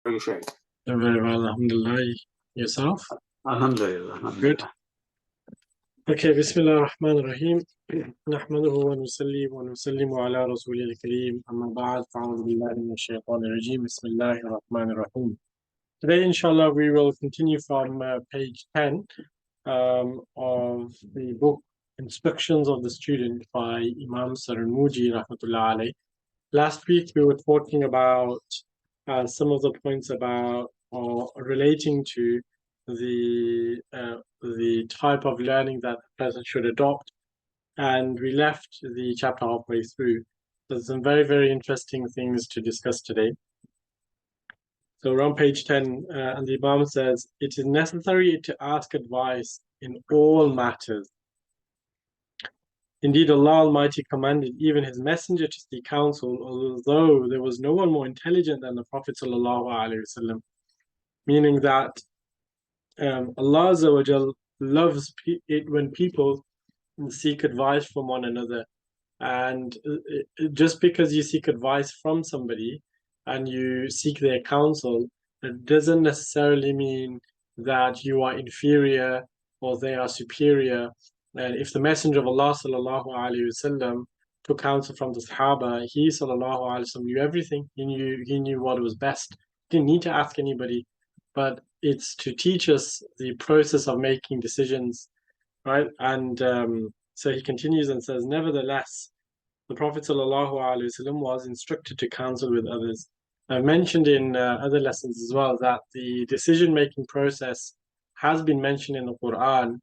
كل شيء. Very well, alhamdulillah. Yourself? Alhamdulillah. Good. Okay, Bismillah ar-Rahman ar-Rahim. نحمده ونصلي ونسلم على رسوله الكريم أما بعد فأعوذ بالله من الشيطان الرجيم بسم الله الرحمن الرحيم. Today, inshallah, we will continue from page 10 of the book Instructions of the Student by Imam Sarunmuji rahmatullah alayh. Last week we were talking about some of the points about or relating to the type of learning that the person should adopt, and we left the chapter halfway through. There's some very, very interesting things to discuss today. So we're on page 10, and the Imam says, it is necessary to ask advice in all matters. Indeed, Allah Almighty commanded even His Messenger to seek counsel, although there was no one more intelligent than the Prophet ﷺ. Meaning that Allah Azza wa Jal loves it when people seek advice from one another. And just because you seek advice from somebody and you seek their counsel, it doesn't necessarily mean that you are inferior or they are superior. And if the Messenger of Allah sallallahu alaihi wasallam took counsel from the Sahaba, he sallallahu alaihi wasallam knew everything. He knew what was best. He didn't need to ask anybody. But it's to teach us the process of making decisions, right? And so he continues and says, nevertheless, the Prophet ﷺ was instructed to counsel with others. I've mentioned in other lessons as well that the decision-making process has been mentioned in the Quran.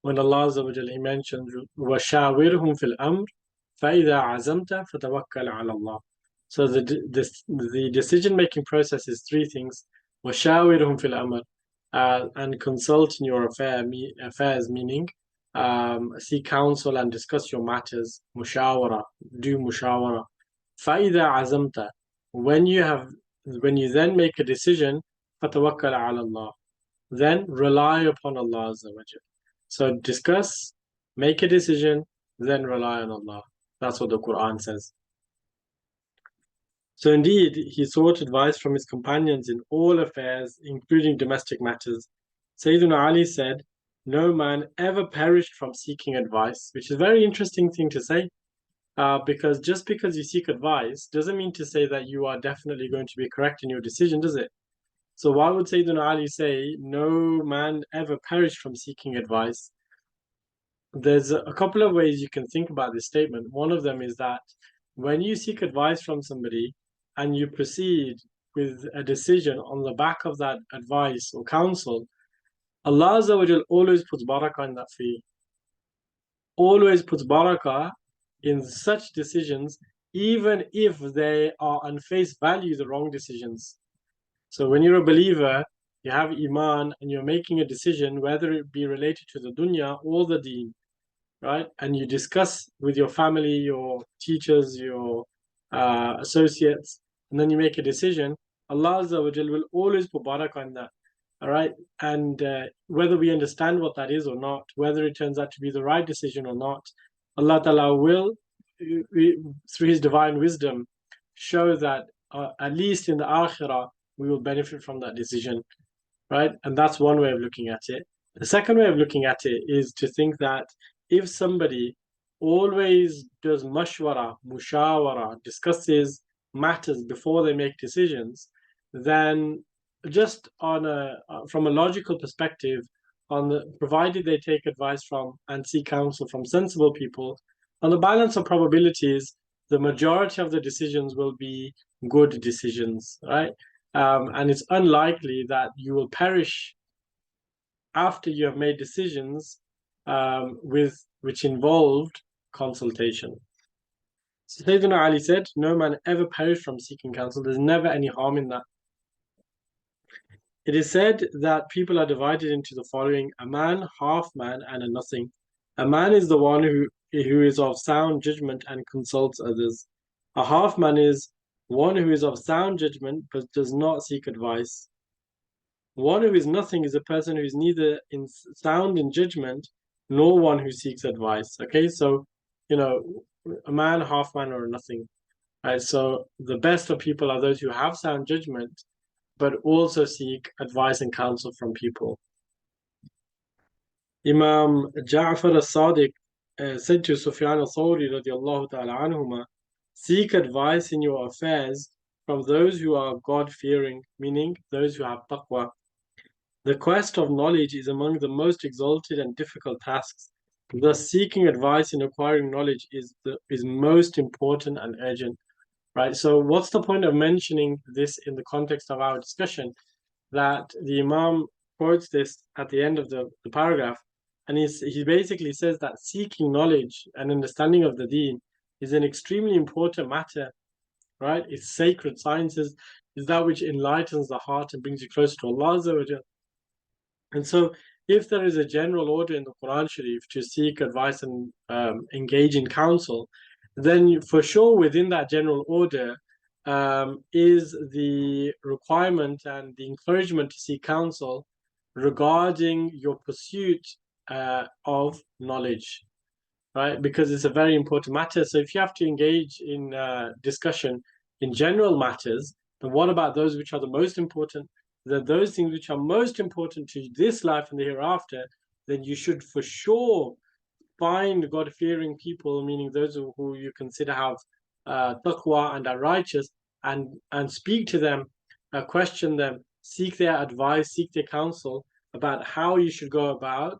When Allah Azza wa Jalla, He mentioned, وَشَاوِرْهُمْ فِي الْأَمْرِ فَإِذَا عَزَمْتَ فَتَوَكَّلْ عَلَى اللَّهِ. So the decision-making process is three things. وَشَاوِرْهُمْ فِي الْأَمْرِ, and consult in your affairs, meaning seek counsel and discuss your matters. Mushawara, do mushawara. فَإِذَا عَزَمْتَ, when you then make a decision, فَتَوَكَّلْ عَلَى اللَّهِ, then rely upon Allah Azza wa Jalla. So discuss, make a decision, then rely on Allah. That's what the Quran says. So indeed, he sought advice from his companions in all affairs, including domestic matters. Sayyidina Ali said, no man ever perished from seeking advice, which is a very interesting thing to say, because just because you seek advice doesn't mean to say that you are definitely going to be correct in your decision, does it? So why would Sayyidina Ali say, no man ever perished from seeking advice? There's a couple of ways you can think about this statement. One of them is that when you seek advice from somebody and you proceed with a decision on the back of that advice or counsel, Allah Azza wa Jal always puts barakah in that for you. Always puts barakah in such decisions, even if they are on face value the wrong decisions. So when you're a believer, you have iman and you're making a decision, whether it be related to the dunya or the deen, right? And you discuss with your family, your teachers, your associates, and then you make a decision, Allah Azza wa Jal will always put barakah in that. All right. And whether we understand what that is or not, whether it turns out to be the right decision or not, Allah Ta'ala will, through His divine wisdom, show that at least in the akhirah, we will benefit from that decision. Right. And that's one way of looking at it. The second way of looking at it is to think that if somebody always does mushawara, discusses matters before they make decisions, then just from a logical perspective, provided they take advice from and seek counsel from sensible people, on the balance of probabilities, the majority of the decisions will be good decisions, right? And it's unlikely that you will perish after you have made decisions which involved consultation. So Sayyidina Ali said, no man ever perished from seeking counsel. There's never any harm in that. It is said that people are divided into the following: a man, half man, and a nothing. A man is the one who is of sound judgment and consults others. A half man is one who is of sound judgment but does not seek advice. One who is nothing is a person who is neither sound in judgment nor one who seeks advice. Okay, so, a man, half man, or a nothing. right? So the best of people are those who have sound judgment, but also seek advice and counsel from people. Imam Ja'far al-Sadiq said to Sufyan al-Thawri radiallahu ta'ala anhuma, seek advice in your affairs from those who are God-fearing, meaning those who have taqwa. The quest of knowledge is among the most exalted and difficult tasks. Thus, seeking advice in acquiring knowledge is most important and urgent. Right. So, what's the point of mentioning this in the context of our discussion? That the Imam quotes this at the end of the paragraph, and he basically says that seeking knowledge and understanding of the Deen is an extremely important matter. Right. It's sacred sciences, is that which enlightens the heart and brings you closer to Allah Azza wa Jal. And so, if there is a general order in the Quran Sharif to seek advice and engage in counsel, then for sure within that general order is the requirement and the encouragement to seek counsel regarding your pursuit of knowledge, right? Because it's a very important matter. So if you have to engage in discussion in general matters, then what about those which are the most important? Those things which are most important to this life and the hereafter, then you should for sure find God-fearing people, meaning those who you consider have taqwa and are righteous, and speak to them, question them, seek their advice, seek their counsel about how you should go about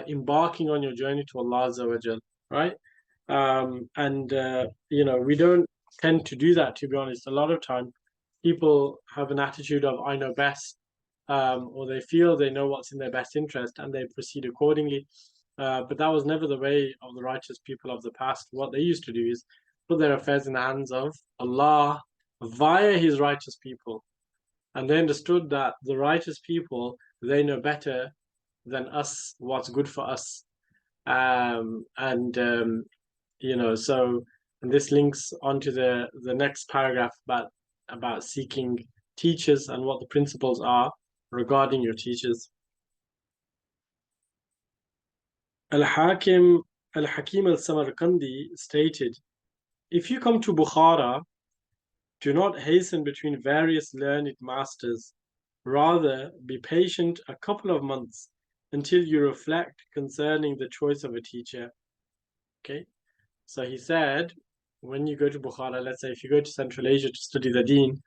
embarking on your journey to Allah Azza wa Jal, right? We don't tend to do that, to be honest. A lot of time, people have an attitude of "I know best," or they feel they know what's in their best interest, and they proceed accordingly. But that was never the way of the righteous people of the past. What they used to do is put their affairs in the hands of Allah via His righteous people. And they understood that the righteous people, they know better than us what's good for us. Um, and, um, so and this links onto the next paragraph about seeking teachers and what the principles are regarding your teachers. Al-Hakim Al-Hakim al-Samarkandi stated, if you come to Bukhara, do not hasten between various learned masters. Rather, be patient a couple of months until you reflect concerning the choice of a teacher. Okay, so he said, when you go to Bukhara, let's say if you go to Central Asia to study the Deen,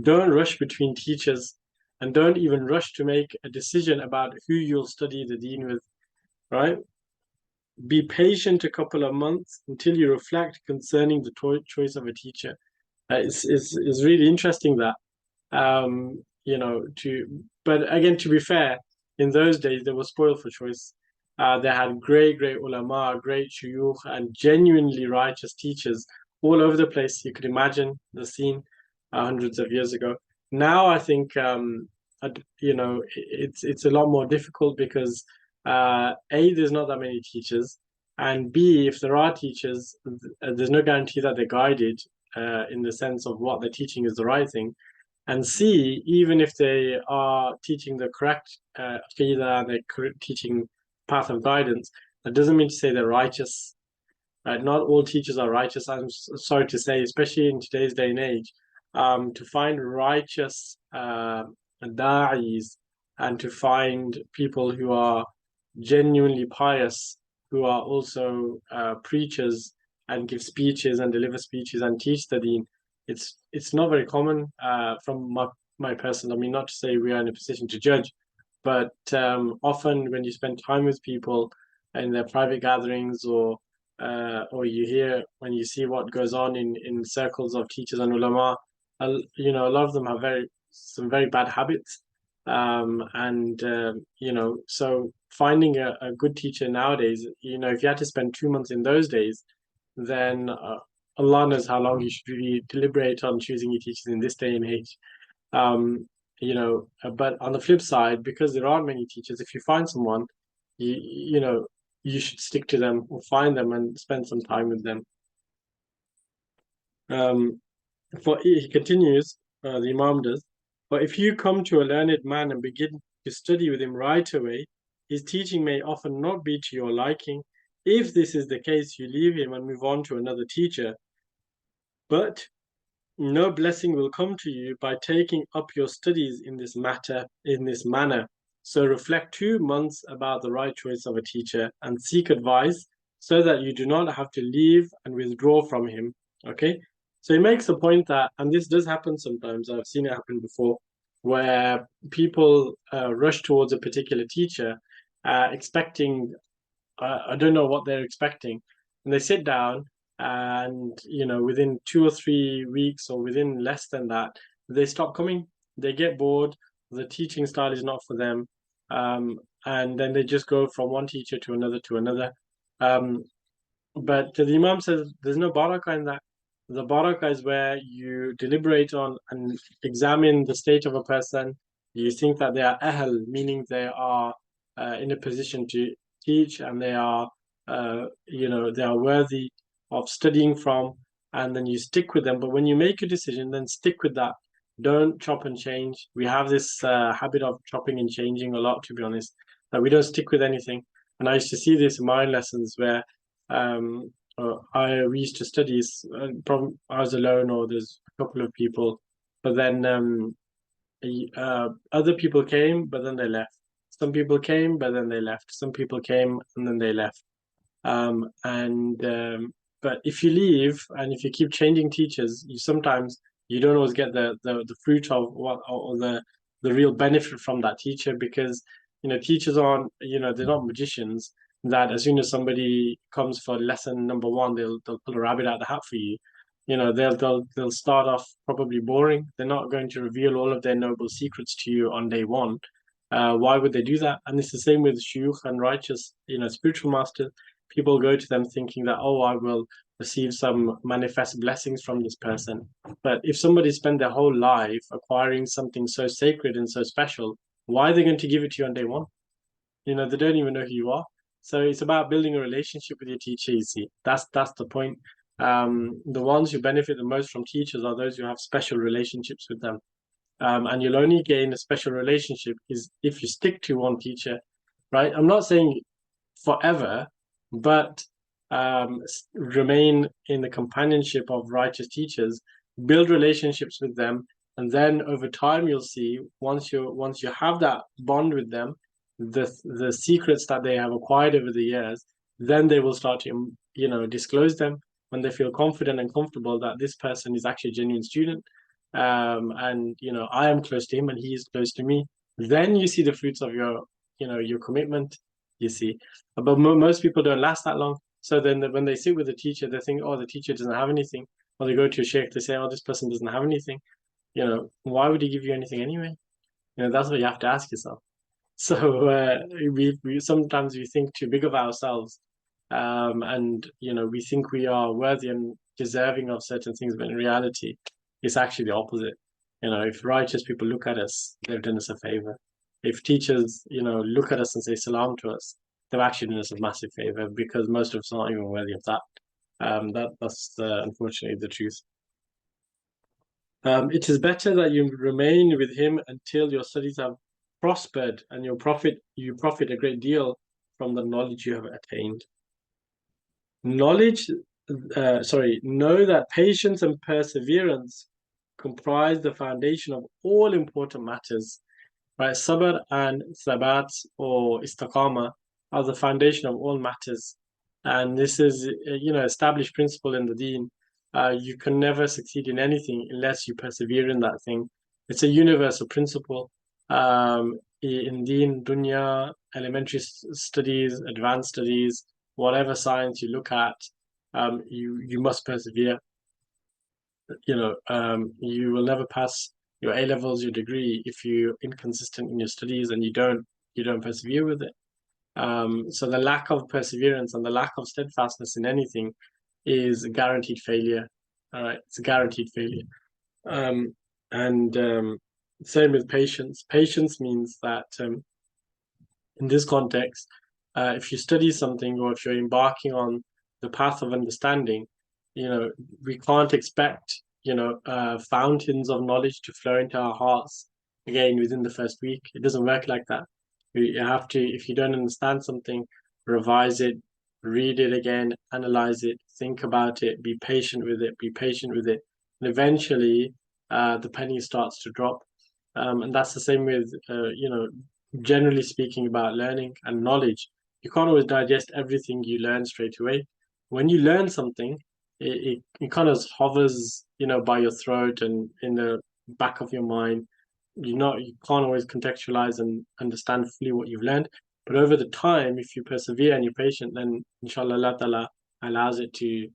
don't rush between teachers and don't even rush to make a decision about who you'll study the Deen with, right? Be patient a couple of months until you reflect concerning the choice of a teacher. It's really interesting that but again, to be fair, in those days they were spoiled for choice. They had great ulama, great shuyukh, and genuinely righteous teachers all over the place. You could imagine the scene hundreds of years ago. Now I think it's a lot more difficult because A, there's not that many teachers, and B, if there are teachers, there's no guarantee that they're guided in the sense of what they're teaching is the right thing. And C, even if they are teaching the correct aqidah, they're teaching path of guidance, that doesn't mean to say they're righteous. Right? Not all teachers are righteous. I'm sorry to say, especially in today's day and age, to find righteous da'is and to find people who are genuinely pious, who are also preachers and give speeches and deliver speeches and teach the deen. It's not very common from my personal. I mean, not to say we are in a position to judge, but often when you spend time with people in their private gatherings or you hear when you see what goes on in circles of teachers and ulama, a lot of them have some very bad habits, so finding a good teacher nowadays, if you had to spend 2 months in those days, then Allah knows how long you should really deliberate on choosing your teachers in this day and age. But on the flip side, because there aren't many teachers, if you find someone, you should stick to them or find them and spend some time with them. He continues, the Imam does, but if you come to a learned man and begin to study with him right away, his teaching may often not be to your liking. If this is the case, you leave him and move on to another teacher. But no blessing will come to you by taking up your studies in this manner. So reflect 2 months about the right choice of a teacher and seek advice so that you do not have to leave and withdraw from him. Okay. So he makes a point that, and this does happen sometimes, I've seen it happen before, where people rush towards a particular teacher, expecting, I don't know what they're expecting, and they sit down, and within 2 or 3 weeks, or within less than that, they stop coming. They get bored. The teaching style is not for them, and then they just go from one teacher to another to another. Um, but the Imam says there's no barakah in that. The barakah is where you deliberate on and examine the state of a person. You think that they are ahl, meaning they are in a position to teach, and they are, they are worthy of studying from, and then you stick with them. But when you make a decision, then stick with that. Don't chop and change. We have this habit of chopping and changing a lot, to be honest, that we don't stick with anything. And I used to see this in my lessons where we used to study. I was alone, or there's a couple of people, but then other people came, but then they left. Some people came, but then they left. Some people came and then they left. And But if you leave and if you keep changing teachers, you don't always get the fruit of what, or the real benefit from that teacher, because teachers aren't, they're not magicians, that as soon as somebody comes for lesson number one, they'll pull a rabbit out of the hat for you. They'll start off probably boring. They're not going to reveal all of their noble secrets to you on day one. Why would they do that? And it's the same with shuyukh and righteous, spiritual masters. People go to them thinking that, oh, I will receive some manifest blessings from this person. But if somebody spent their whole life acquiring something so sacred and so special, why are they going to give it to you on day one? They don't even know who you are. So it's about building a relationship with your teacher, you see. That's the point. The ones who benefit the most from teachers are those who have special relationships with them. And you'll only gain a special relationship is if you stick to one teacher, right? I'm not saying forever, but remain in the companionship of righteous teachers, build relationships with them, and then over time you'll see, once you have that bond with them, the secrets that they have acquired over the years, then they will start to disclose them when they feel confident and comfortable that this person is actually a genuine student, and I am close to him and he is close to me. Then you see the fruits of your commitment, you see. But most people don't last that long. So then when they sit with the teacher, they think, oh, the teacher doesn't have anything. Or they go to a sheikh, they say, oh, this person doesn't have anything. Why would he give you anything anyway? That's what you have to ask yourself. So we sometimes we think too big of ourselves, and we think we are worthy and deserving of certain things, but in reality, it's actually the opposite. If righteous people look at us, they've done us a favor. If teachers, look at us and say salam to us, they've actually done us a massive favor, because most of us aren't even worthy of that. That's unfortunately the truth. It is better that you remain with him until your studies have prospered and you profit a great deal from the knowledge you have attained. Know that patience and perseverance comprise the foundation of all important matters. Right? Sabr and sabat, or istiqama, are the foundation of all matters. And this is, established principle in the deen. You can never succeed in anything unless you persevere in that thing. It's a universal principle. In deen, dunya, elementary studies, advanced studies, whatever science you look at, you must persevere. You will never pass your A levels, your degree, if you're inconsistent in your studies and you don't persevere with it. So the lack of perseverance and the lack of steadfastness in anything is a guaranteed failure. All right, it's a guaranteed failure. And Same with patience. Patience means that in this context, if you study something or if you're embarking on the path of understanding, we can't expect, fountains of knowledge to flow into our hearts again within the first week. It doesn't work like that. You have to, if you don't understand something, revise it, read it again, analyze it, think about it, be patient with it, and eventually the penny starts to drop. And that's the same with generally speaking about learning and knowledge. You can't always digest everything you learn straight away. When you learn something, it kind of hovers, by your throat and in the back of your mind. You can't always contextualize and understand fully what you've learned. But over the time, if you persevere and you're patient, then inshallah Allah Ta'ala allows it to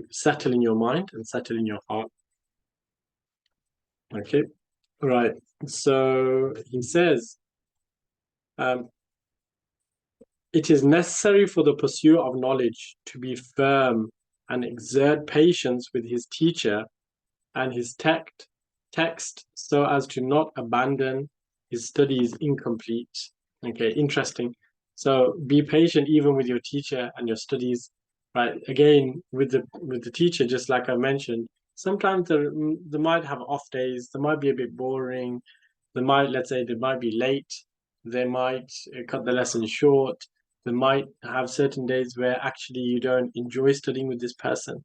settle in your mind and settle in your heart. Okay, right. So he says, it is necessary for the pursuer of knowledge to be firm and exert patience with his teacher and his text so as to not abandon his studies incomplete. Okay, interesting. So be patient even with your teacher and your studies. Right. Again, with the teacher, just like I mentioned, sometimes they might have off days, they might be a bit boring, let's say they might be late, they might cut the lesson short, they might have certain days where actually you don't enjoy studying with this person,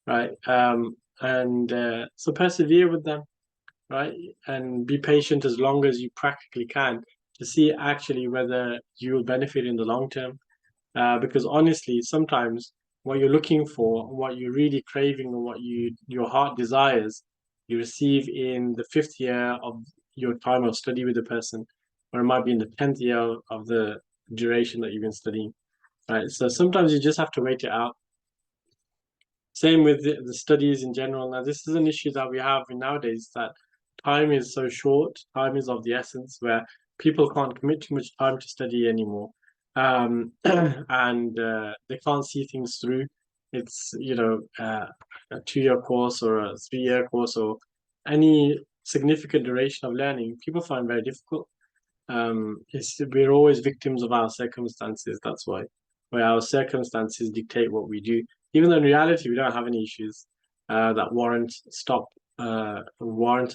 right? And so persevere with them, right? And be patient as long as you practically can to see actually whether you will benefit in the long term. Because honestly, sometimes what you're looking for, what you're really craving, or what your heart desires, you receive in the 5th year of your time of study with the person, or it might be in the 10th year of the duration that you've been studying. Right. So sometimes you just have to wait it out. Same with the studies in general. Now, this is an issue that we have nowadays, that time is so short, time is of the essence, where people can't commit too much time to study anymore. And they can't see things through. It's, a 2-year course or a 3-year course or any significant duration of learning, people find very difficult. We're always victims of our circumstances. That's why, where our circumstances dictate what we do. Even though in reality we don't have any issues that warrant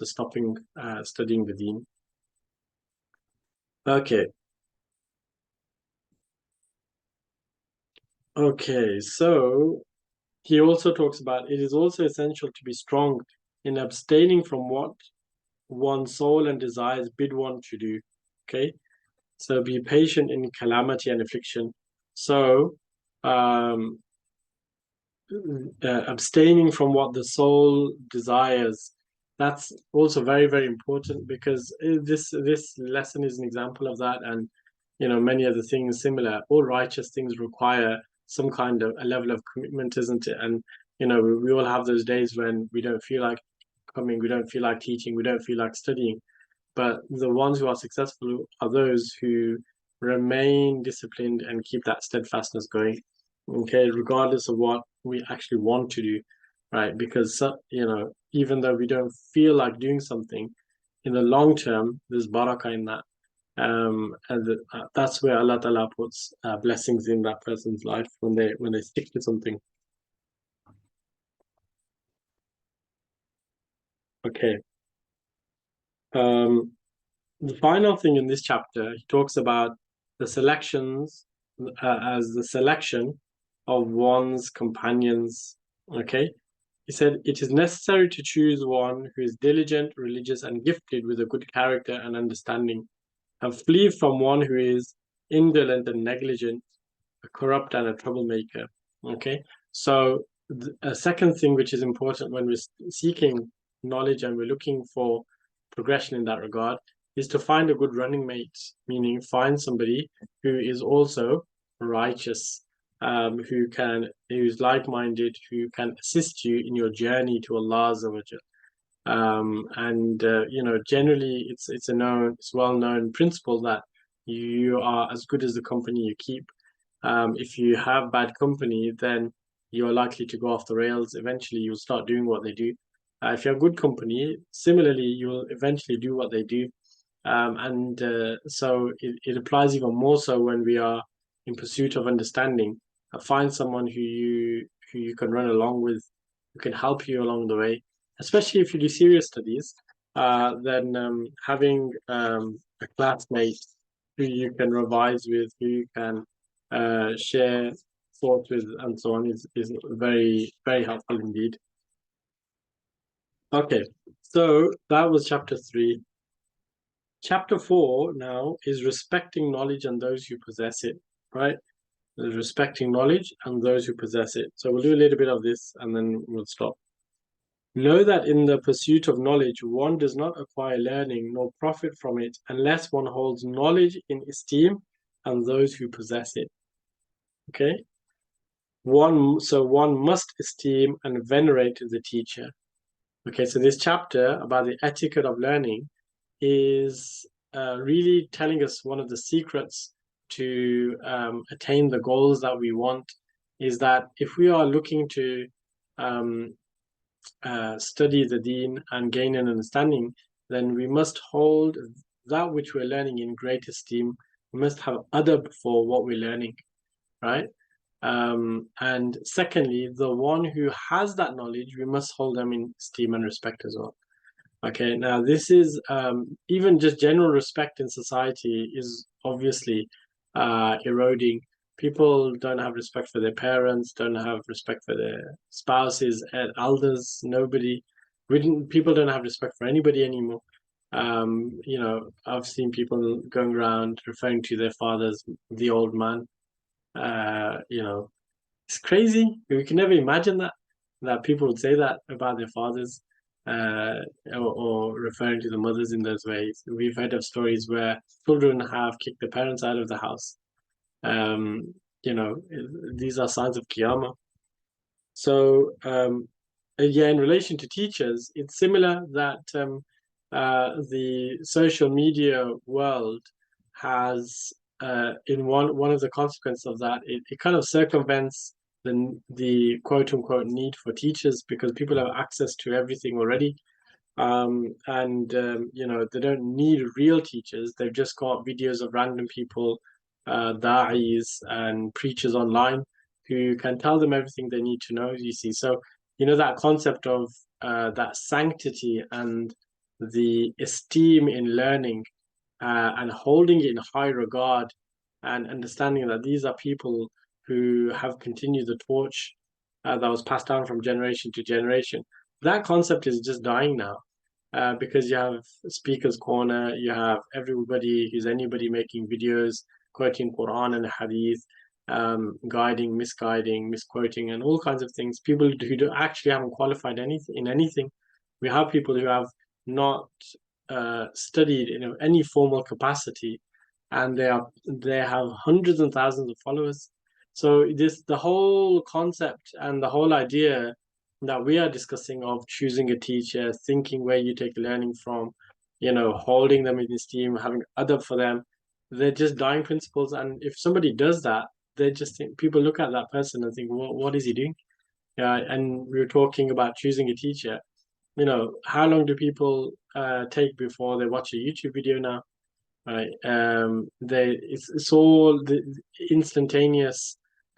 us stopping studying the Deen. Okay. Okay. So he also talks about it is also essential to be strong in abstaining from what one's soul and desires bid one to do. Okay. So be patient in calamity and affliction. So um, abstaining from what the soul desires. That's also very, very important, because this lesson is an example of that, and many other things similar. All righteous things require some kind of a level of commitment, isn't it? And we all have those days when we don't feel like coming, we don't feel like teaching, we don't feel like studying. But the ones who are successful are those who remain disciplined and keep that steadfastness going, okay, regardless of what we actually want to do, right? Because, even though we don't feel like doing something, in the long term, there's barakah in that. And that's where Allah Ta'ala puts blessings in that person's life when they stick to something. Okay. Um, the final thing in this chapter, he talks about the selections as the selection of one's companions. Okay. He said, it is necessary to choose one who is diligent, religious, and gifted with a good character and understanding, and flee from one who is indolent and negligent, a corrupt and a troublemaker. Okay. So a second thing which is important when we're seeking knowledge and we're looking for progression in that regard is to find a good running mate, meaning find somebody who is also righteous, who's like-minded, who can assist you in your journey to Allah Azza wa Jal. And generally it's well-known principle that you are as good as the company you keep. If you have bad company, then you're likely to go off the rails. Eventually, you'll start doing what they do. If you have good company, similarly, you'll eventually do what they do. And so it applies even more so when we are in pursuit of understanding. Find someone who you can run along with, who can help you along the way, especially if you do serious studies. Then having a classmate who you can revise with, who you can share thoughts with, and so on is very, very helpful indeed. Okay, so that was chapter 3. Chapter 4 now is respecting knowledge and those who possess it, right? Respecting knowledge and those who possess it. So we'll do a little bit of this and then we'll stop. Know that in the pursuit of knowledge, one does not acquire learning nor profit from it unless one holds knowledge in esteem and those who possess it. Okay? One must esteem and venerate the teacher. Okay, so this chapter about the etiquette of learning is really telling us one of the secrets to attain the goals that we want is that if we are looking to um, study the deen and gain an understanding, then we must hold that which we're learning in great esteem. We must have adab for what we're learning, right? And secondly, the one who has that knowledge, we must hold them in esteem and respect as well. Okay, now this is even just general respect in society is obviously eroding. People don't have respect for their parents, don't have respect for their spouses and elders, nobody. People don't have respect for anybody anymore. I've seen people going around referring to their fathers, the old man. It's crazy. We can never imagine that people would say that about their fathers, uh, or referring to the mothers in those ways. We've heard of stories where children have kicked their parents out of the house. Um, these are signs of Qiyamah. So, yeah, in relation to teachers, it's similar that the social media world has, in one of the consequences of that, it kind of circumvents the quote unquote need for teachers because people have access to everything already. They don't need real teachers. They've just got videos of random people, da'is and preachers online who can tell them everything they need to know, you see. So, that concept of that sanctity and the esteem in learning and holding it in high regard and understanding that these are people who have continued the torch that was passed down from generation to generation. That concept is just dying now because you have Speaker's Corner, you have everybody who's anybody making videos, quoting Quran and Hadith, guiding, misguiding, misquoting, and all kinds of things. People who do actually haven't qualified anything in anything. We have people who have not studied in any formal capacity, and they have hundreds and thousands of followers. So the whole concept and the whole idea that we are discussing of choosing a teacher, thinking where you take learning from, holding them in esteem, having adab for them, they're just dying principles. And if somebody does that, they just think people look at that person and think, what is he doing? Yeah, and we were talking about choosing a teacher. How long do people take before they watch a YouTube video now? Right. It's all the instantaneous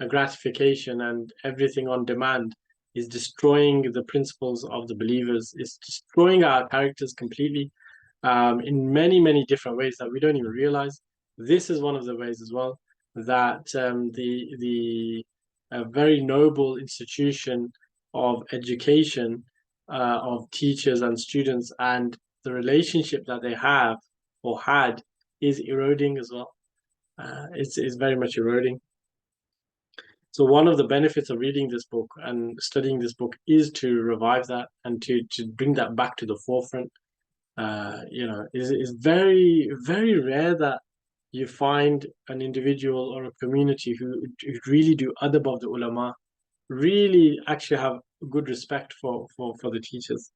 gratification and everything on demand is destroying the principles of the believers. It's destroying our characters completely in many, many different ways that we don't even realize. This is one of the ways as well that the very noble institution of education of teachers and students and the relationship that they have or had is eroding as well. It's very much eroding. So one of the benefits of reading this book and studying this book is to revive that and to bring that back to the forefront. It's very, very rare that you find an individual or a community who really do adab of the ulama, really actually have good respect for the teachers.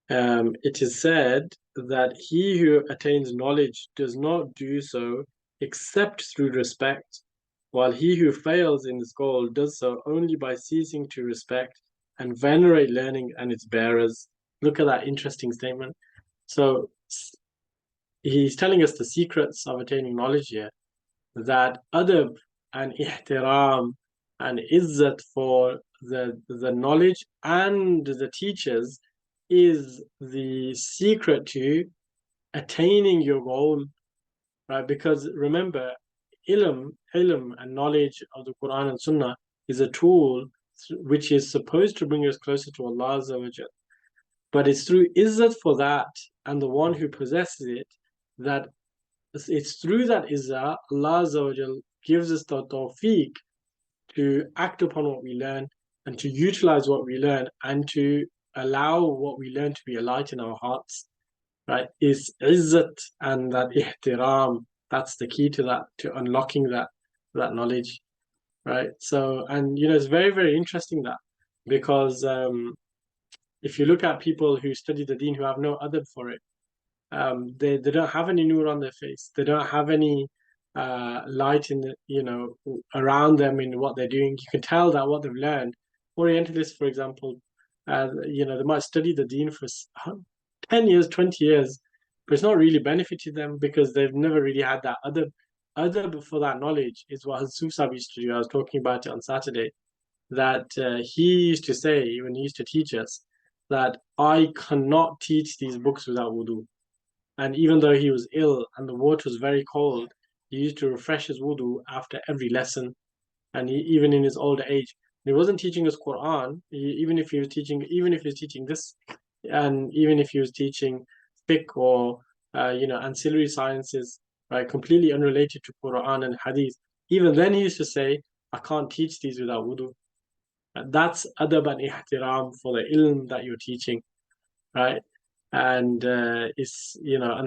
It is said that he who attains knowledge does not do so except through respect, while he who fails in his goal does so only by ceasing to respect and venerate learning and its bearers. Look at that interesting statement. So he's telling us the secrets of attaining knowledge here, that adab and ihtiram and izzat for the knowledge and the teachers is the secret to attaining your goal, right? Because remember, ilm and knowledge of the Quran and Sunnah is a tool which is supposed to bring us closer to Allah Azza wa Jal. But it's through izzat for that and the one who possesses it that it's through that izzat Allah Azza wa Jal gives us the tawfiq to act upon what we learn and to utilize what we learn and to allow what we learn to be a light in our hearts, right? Is izzat and that ihtiram. That's the key to that, to unlocking that knowledge, right? So, and it's very, very interesting that because if you look at people who study the deen who have no adab for it, they don't have any nur on their face. They don't have any light in the, around them in what they're doing. You can tell that what they've learned. Orientalists, for example, they might study the deen for 10 years, 20 years, but it's not really benefited them because they've never really had that other for that knowledge is what Hazuf Sahib used to do. I was talking about it on Saturday, that he used to say when he used to teach us that I cannot teach these books without wudu. And even though he was ill and the water was very cold, he used to refresh his wudu after every lesson. And even in his older age, he wasn't teaching us Quran. Even if he was teaching this, and even if he was teaching fiqh or ancillary sciences, right, completely unrelated to Quran and Hadith. Even then, he used to say, "I can't teach these without wudu." And that's adab and ihtiram for the ilm that you're teaching, right? And and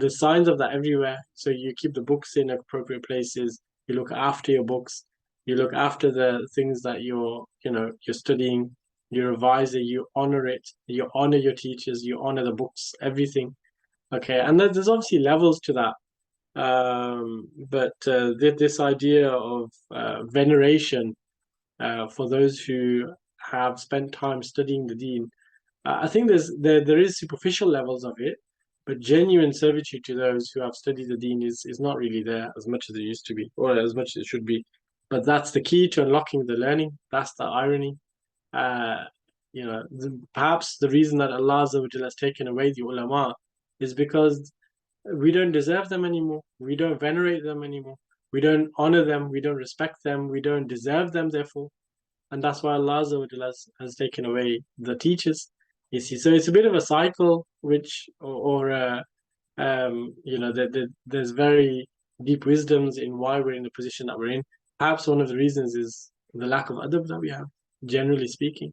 there's signs of that everywhere. So you keep the books in appropriate places. You look after your books. You look after the things that you're studying. You revise it. You honor it. You honor your teachers. You honor the books. Everything. Okay, and there's obviously levels to that. But this idea of veneration for those who have spent time studying the Deen, I think there is superficial levels of it, but genuine servitude to those who have studied the Deen is not really there as much as it used to be, or as much as it should be. But that's the key to unlocking the learning. That's the irony. Uh, Perhaps the reason that Allah Azza wa Jalla has taken away the ulama is because we don't deserve them anymore. We don't venerate them anymore. We don't honor them. We don't respect them. We don't deserve them, therefore. And that's why Allah Azza wa Jalla has taken away the teachers. You see, so it's a bit of a cycle, which, there's very deep wisdoms in why we're in the position that we're in. Perhaps one of the reasons is the lack of adab that we have, generally speaking.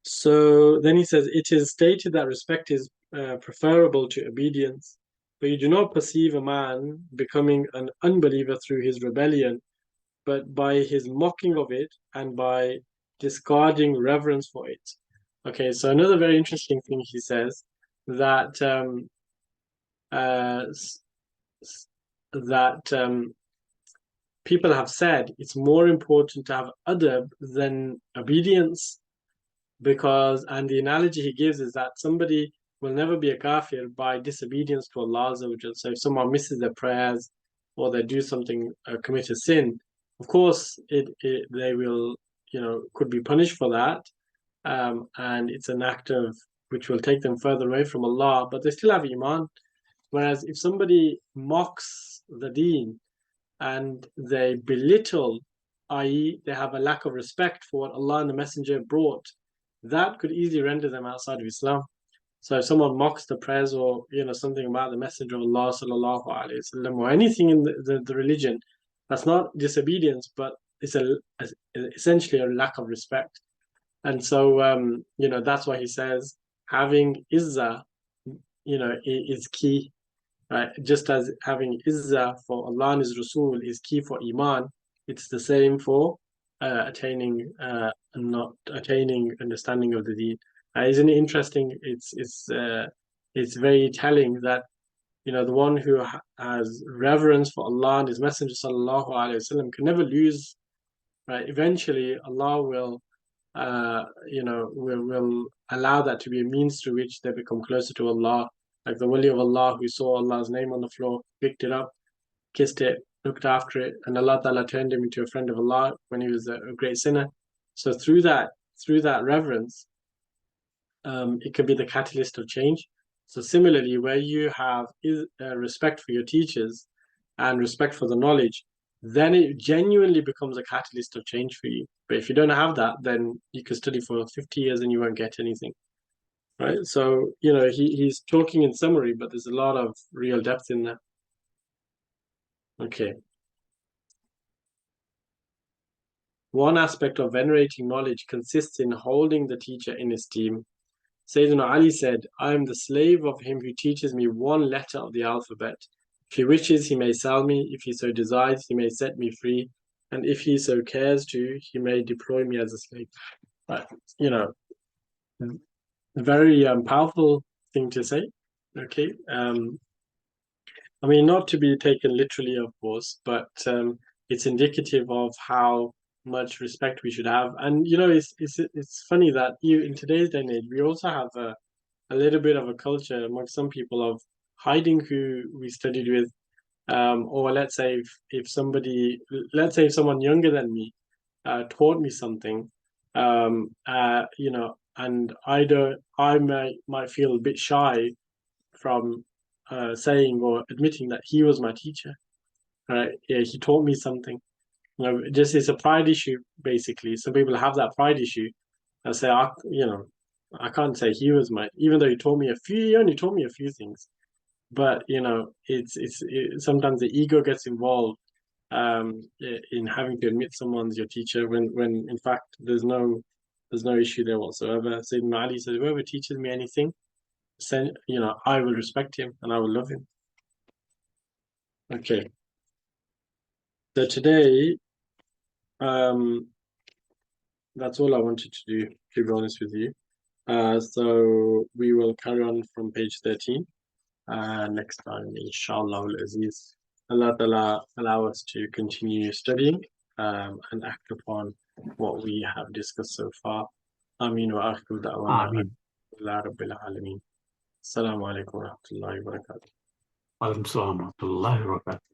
So then he says, it is stated that respect is preferable to obedience, but you do not perceive a man becoming an unbeliever through his rebellion, but by his mocking of it and by discarding reverence for it. Okay, so another very interesting thing he says that people have said it's more important to have adab than obedience, because, and the analogy he gives is that somebody will never be a kafir by disobedience to Allah Azza wa Jal. So if someone misses their prayers or they do something, commit a sin, of course they will, could be punished for that, and it's an act of which will take them further away from Allah, but they still have iman. Whereas if somebody mocks the deen and they belittle, i.e., they have a lack of respect for what Allah and the Messenger brought, that could easily render them outside of Islam. So if someone mocks the prayers or something about the Messenger of Allah sallallahu alaihi wasallam or anything in the religion, that's not disobedience, but it's essentially a lack of respect. And so that's why he says having izzah, is key. Right? Just as having izzah for Allah and His Rasul is key for iman, it's the same for attaining not attaining understanding of the deen. Isn't it interesting? It's very telling that the one who has reverence for Allah and His Messenger sallallahu alaihi wasallam can never lose. Right? Eventually, Allah will will allow that to be a means through which they become closer to Allah. Like the wali of Allah who saw Allah's name on the floor, picked it up, kissed it, looked after it, and Allah Ta'ala turned him into a friend of Allah when he was a great sinner. So through that reverence, it can be the catalyst of change. So similarly, where you have respect for your teachers and respect for the knowledge, then it genuinely becomes a catalyst of change for you. But if you don't have that, then you can study for 50 years and you won't get anything. right? So, he's talking in summary, but there's a lot of real depth in there. Okay. One aspect of venerating knowledge consists in holding the teacher in esteem. Sayyidina Ali said, I am the slave of him who teaches me one letter of the alphabet. If he wishes, he may sell me. If he so desires, he may set me free. And if he so cares to, he may deploy me as a slave. But, a very powerful thing to say. Okay. I mean, not to be taken literally, of course, but it's indicative of how much respect we should have. And it's funny that in today's day and age, we also have a little bit of a culture amongst some people of hiding who we studied with, or let's say let's say if someone younger than me taught me something, and I might feel a bit shy from saying or admitting that he was my teacher. Right? Yeah, he taught me something. Just it's a pride issue basically. Some people have that pride issue. I say, I can't say he was my, even though he only taught me a few things. But sometimes the ego gets involved in having to admit someone's your teacher when in fact there's no issue there whatsoever. Sayyidina Ali says, whoever teaches me anything, I will respect him and I will love him. Okay. So today, that's all I wanted to do, to be honest with you. So we will carry on from page 13 next time, inshallah al-Aziz. Allah Ta'ala allow us to continue studying and act upon what we have discussed so far. Ameen wa akhiru da'wana alhamdulillahi rabbil alameen. Assalamu alaikum wa rahmatullahi wa barakatuh. Wa alaikum salam wa rahmatullahi wa barakatuh.